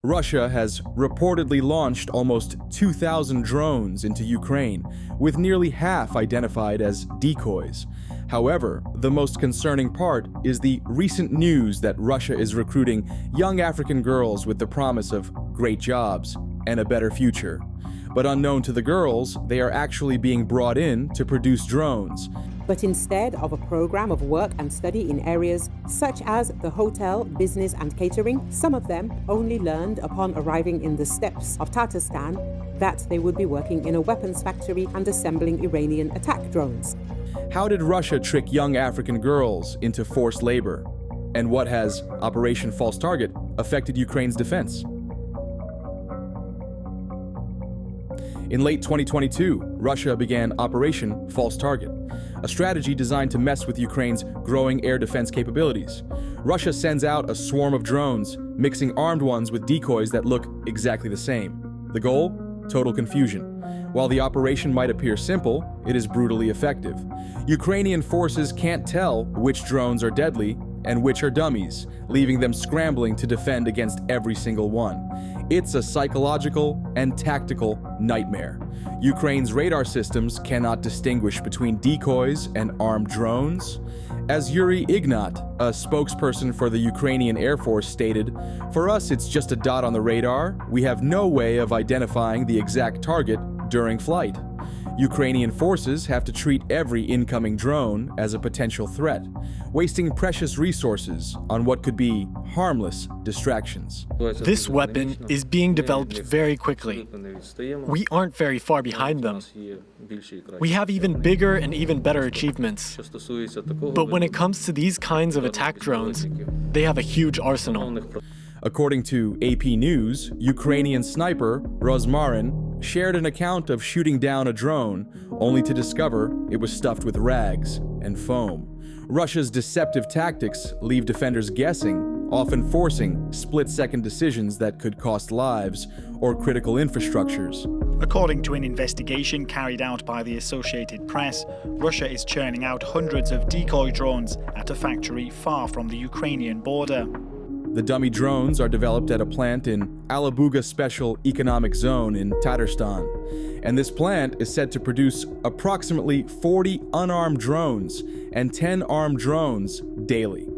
Russia has reportedly launched almost 2,000 drones into Ukraine, with nearly half identified as decoys. However, the most concerning part is the recent news that Russia is recruiting young African girls with the promise of great jobs and a better future. But unknown to the girls, they are actually being brought in to produce drones. But instead of a program of work and study in areas such as the hotel, business and catering, some of them only learned upon arriving in the steppes of Tatarstan that they would be working in a weapons factory and assembling Iranian attack drones. How did Russia trick young African girls into forced labor? And what has Operation False Target affected Ukraine's defense? In late 2022, Russia began Operation False Target, a strategy designed to mess with Ukraine's growing air defense capabilities. Russia sends out a swarm of drones, mixing armed ones with decoys that look exactly the same. The goal? Total confusion. While the operation might appear simple, it is brutally effective. Ukrainian forces can't tell which drones are deadly and which are dummies, leaving them scrambling to defend against every single one. It's a psychological and tactical nightmare. Ukraine's radar systems cannot distinguish between decoys and armed drones. As Yuri Ignat, a spokesperson for the Ukrainian Air Force, stated, "For us, it's just a dot on the radar. We have no way of identifying the exact target during flight." Ukrainian forces have to treat every incoming drone as a potential threat, wasting precious resources on what could be harmless distractions. This weapon is being developed very quickly. We aren't very far behind them. We have even bigger and even better achievements. But when it comes to these kinds of attack drones, they have a huge arsenal. According to AP News, Ukrainian sniper Rozmarin shared an account of shooting down a drone, only to discover it was stuffed with rags and foam. Russia's deceptive tactics leave defenders guessing, often forcing split-second decisions that could cost lives or critical infrastructures. According to an investigation carried out by the Associated Press, Russia is churning out hundreds of decoy drones at a factory far from the Ukrainian border. The dummy drones are developed at a plant in Alabuga Special Economic Zone in Tatarstan, and this plant is said to produce approximately 40 unarmed drones and 10 armed drones daily.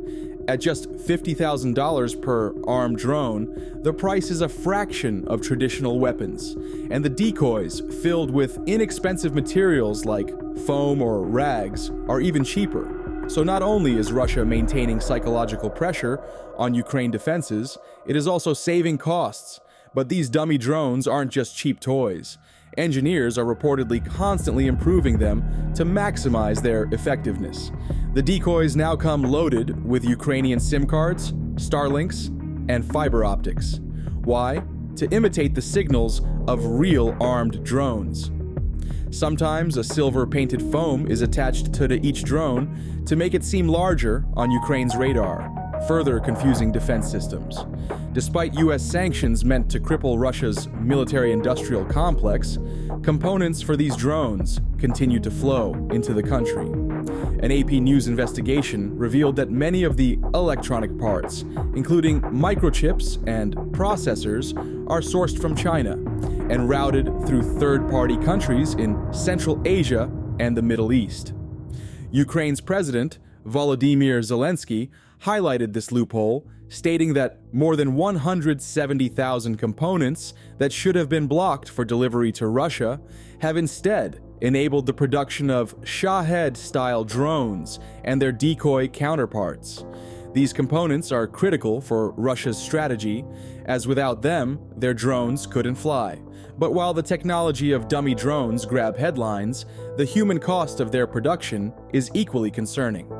At just $50,000 per armed drone, the price is a fraction of traditional weapons, and the decoys, filled with inexpensive materials like foam or rags, are even cheaper. So not only is Russia maintaining psychological pressure on Ukraine defenses, it is also saving costs. But these dummy drones aren't just cheap toys. Engineers are reportedly constantly improving them to maximize their effectiveness. The decoys now come loaded with Ukrainian SIM cards, Starlinks, and fiber optics. Why? To imitate the signals of real armed drones. Sometimes a silver-painted foam is attached to each drone to make it seem larger on Ukraine's radar, further confusing defense systems. Despite US sanctions meant to cripple Russia's military-industrial complex, components for these drones continue to flow into the country. An AP News investigation revealed that many of the electronic parts, including microchips and processors, are sourced from China and routed through third-party countries in Central Asia and the Middle East. Ukraine's president, Volodymyr Zelensky, highlighted this loophole, stating that more than 170,000 components that should have been blocked for delivery to Russia have instead enabled the production of Shahed-style drones and their decoy counterparts. These components are critical for Russia's strategy, as without them, their drones couldn't fly. But while the technology of dummy drones grab headlines, the human cost of their production is equally concerning.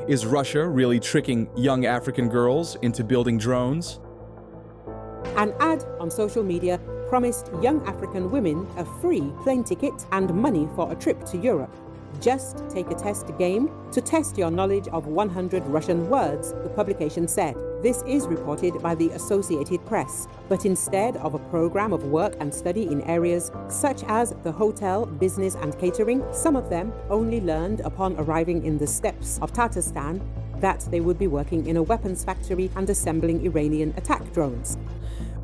Is Russia really tricking young African girls into building drones? An ad on social media promised young African women a free plane ticket and money for a trip to Europe. Just take a test game to test your knowledge of 100 Russian words, the publication said. This is reported by the Associated Press. But instead of a program of work and study in areas such as the hotel, business and catering, some of them only learned upon arriving in the steppes of Tatarstan that they would be working in a weapons factory and assembling Iranian attack drones.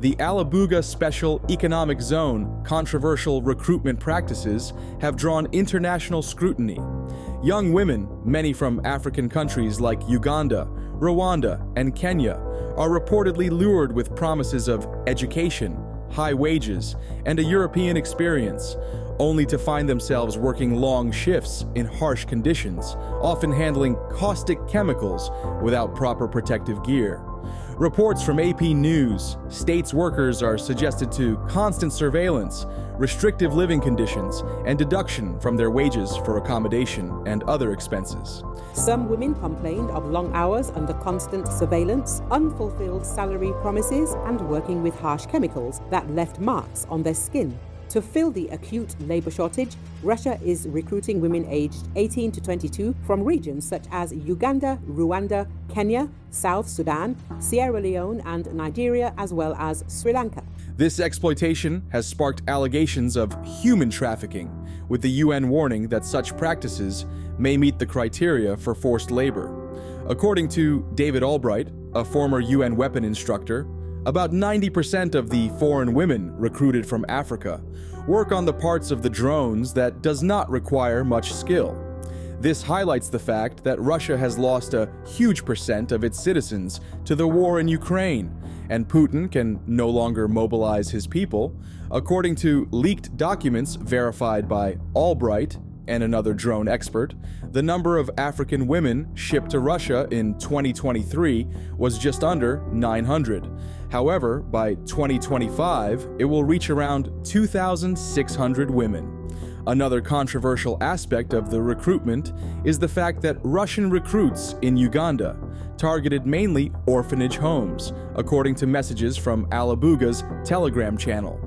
The Alabuga Special Economic Zone controversial recruitment practices have drawn international scrutiny. Young women, many from African countries like Uganda, Rwanda, and Kenya, are reportedly lured with promises of education, high wages, and a European experience, only to find themselves working long shifts in harsh conditions, often handling caustic chemicals without proper protective gear. Reports from AP News states workers are suggested to constant surveillance, restrictive living conditions, and deduction from their wages for accommodation and other expenses. Some women complained of long hours under constant surveillance, unfulfilled salary promises, and working with harsh chemicals that left marks on their skin. To fill the acute labor shortage, Russia is recruiting women aged 18 to 22 from regions such as Uganda, Rwanda, Kenya, South Sudan, Sierra Leone, and Nigeria, as well as Sri Lanka. This exploitation has sparked allegations of human trafficking, with the UN warning that such practices may meet the criteria for forced labor. According to David Albright, a former UN weapon instructor, about 90% of the foreign women recruited from Africa work on the parts of the drones that does not require much skill. This highlights the fact that Russia has lost a huge percent of its citizens to the war in Ukraine, and Putin can no longer mobilize his people. According to leaked documents verified by Albright and another drone expert, the number of African women shipped to Russia in 2023 was just under 900. However, by 2025, it will reach around 2,600 women. Another controversial aspect of the recruitment is the fact that Russian recruits in Uganda targeted mainly orphanage homes, according to messages from Alabuga's Telegram channel.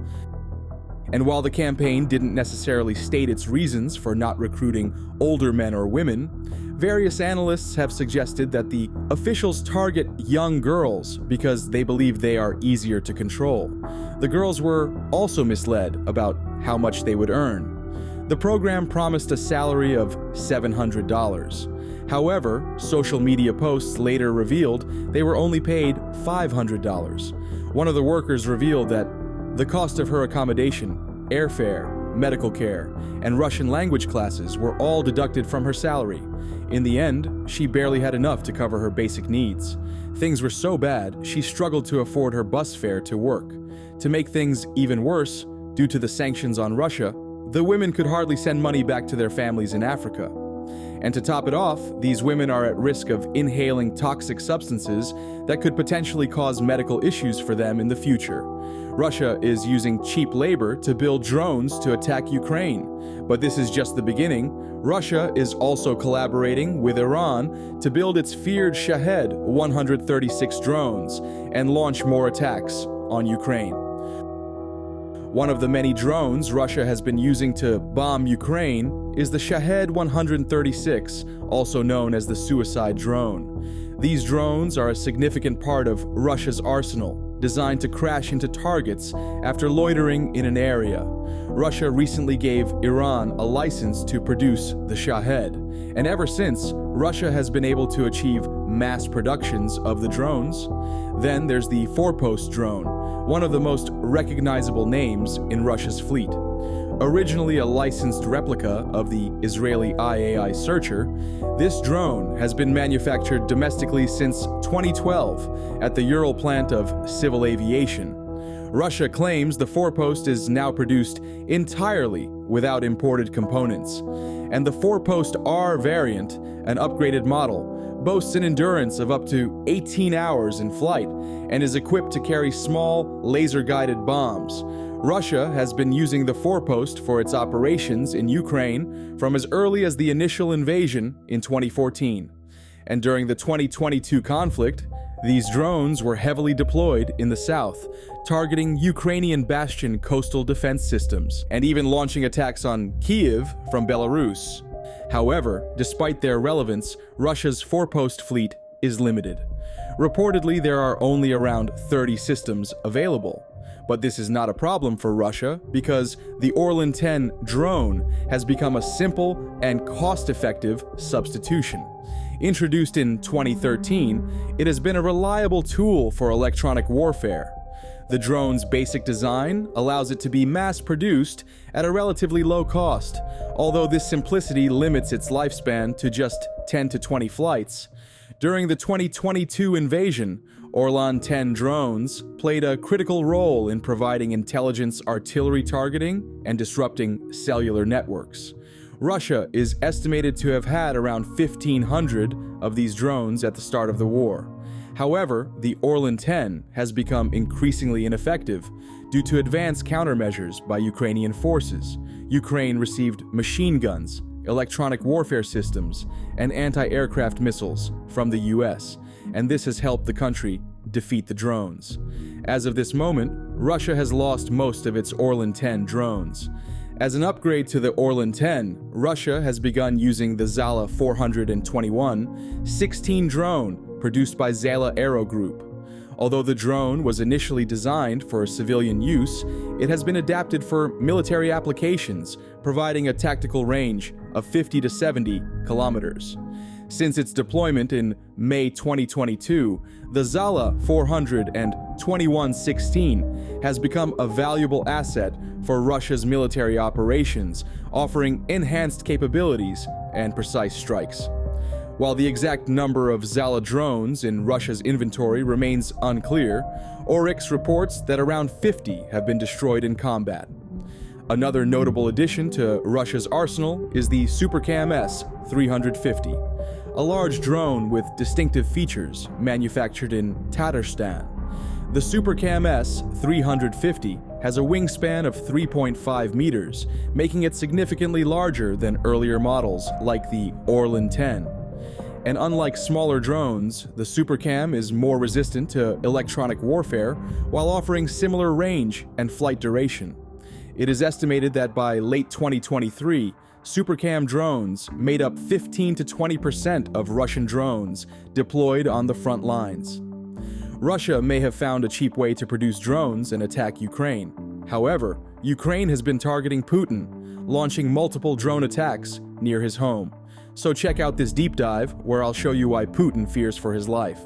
And while the campaign didn't necessarily state its reasons for not recruiting older men or women, various analysts have suggested that the officials target young girls because they believe they are easier to control. The girls were also misled about how much they would earn. The program promised a salary of $700. However, social media posts later revealed they were only paid $500. One of the workers revealed that the cost of her accommodation, airfare, medical care, and Russian language classes were all deducted from her salary. In the end, she barely had enough to cover her basic needs. Things were so bad, she struggled to afford her bus fare to work. To make things even worse, due to the sanctions on Russia, the women could hardly send money back to their families in Africa. And to top it off, these women are at risk of inhaling toxic substances that could potentially cause medical issues for them in the future. Russia is using cheap labor to build drones to attack Ukraine. But this is just the beginning. Russia is also collaborating with Iran to build its feared Shahed 136 drones and launch more attacks on Ukraine. One of the many drones Russia has been using to bomb Ukraine is the Shahed 136, also known as the suicide drone. These drones are a significant part of Russia's arsenal, designed to crash into targets after loitering in an area. Russia recently gave Iran a license to produce the Shahed, and ever since, Russia has been able to achieve mass productions of the drones. Then there's the four-post drone, one of the most recognizable names in Russia's fleet. Originally a licensed replica of the Israeli IAI Searcher, this drone has been manufactured domestically since 2012 at the Ural plant of Civil Aviation. Russia claims the four-post is now produced entirely without imported components. And the four-post R variant, an upgraded model, boasts an endurance of up to 18 hours in flight and is equipped to carry small, laser-guided bombs. Russia has been using the four-post for its operations in Ukraine from as early as the initial invasion in 2014. And during the 2022 conflict, these drones were heavily deployed in the south, targeting Ukrainian bastion coastal defense systems, and even launching attacks on Kyiv from Belarus. However, despite their relevance, Russia's four-post fleet is limited. Reportedly, there are only around 30 systems available. But this is not a problem for Russia because the Orlan 10 drone has become a simple and cost-effective substitution. Introduced in 2013, it has been a reliable tool for electronic warfare. The drone's basic design allows it to be mass-produced at a relatively low cost, although this simplicity limits its lifespan to just 10 to 20 flights. During the 2022 invasion, Orlan 10 drones played a critical role in providing intelligence artillery targeting and disrupting cellular networks. Russia is estimated to have had around 1,500 of these drones at the start of the war. However, the Orlan 10 has become increasingly ineffective due to advanced countermeasures by Ukrainian forces. Ukraine received machine guns, electronic warfare systems, and anti-aircraft missiles from the US, and this has helped the country defeat the drones. As of this moment, Russia has lost most of its Orlan 10 drones. As an upgrade to the Orlan 10, Russia has begun using the Zala 421 16 drone produced by Zala Aero Group. Although the drone was initially designed for civilian use, it has been adapted for military applications, providing a tactical range of 50 to 70 kilometers. Since its deployment in May 2022, the Zala 421-16 has become a valuable asset for Russia's military operations, offering enhanced capabilities and precise strikes. While the exact number of Zala drones in Russia's inventory remains unclear, Oryx reports that around 50 have been destroyed in combat. Another notable addition to Russia's arsenal is the Supercam S-350, a large drone with distinctive features manufactured in Tatarstan. The Supercam S-350 has a wingspan of 3.5 meters, making it significantly larger than earlier models like the Orlan 10. And unlike smaller drones, the Supercam is more resistant to electronic warfare while offering similar range and flight duration. It is estimated that by late 2023, Supercam drones made up 15 to 20% of Russian drones deployed on the front lines. Russia may have found a cheap way to produce drones and attack Ukraine. However, Ukraine has been targeting Putin, launching multiple drone attacks near his home. So check out this deep dive where I'll show you why Putin fears for his life.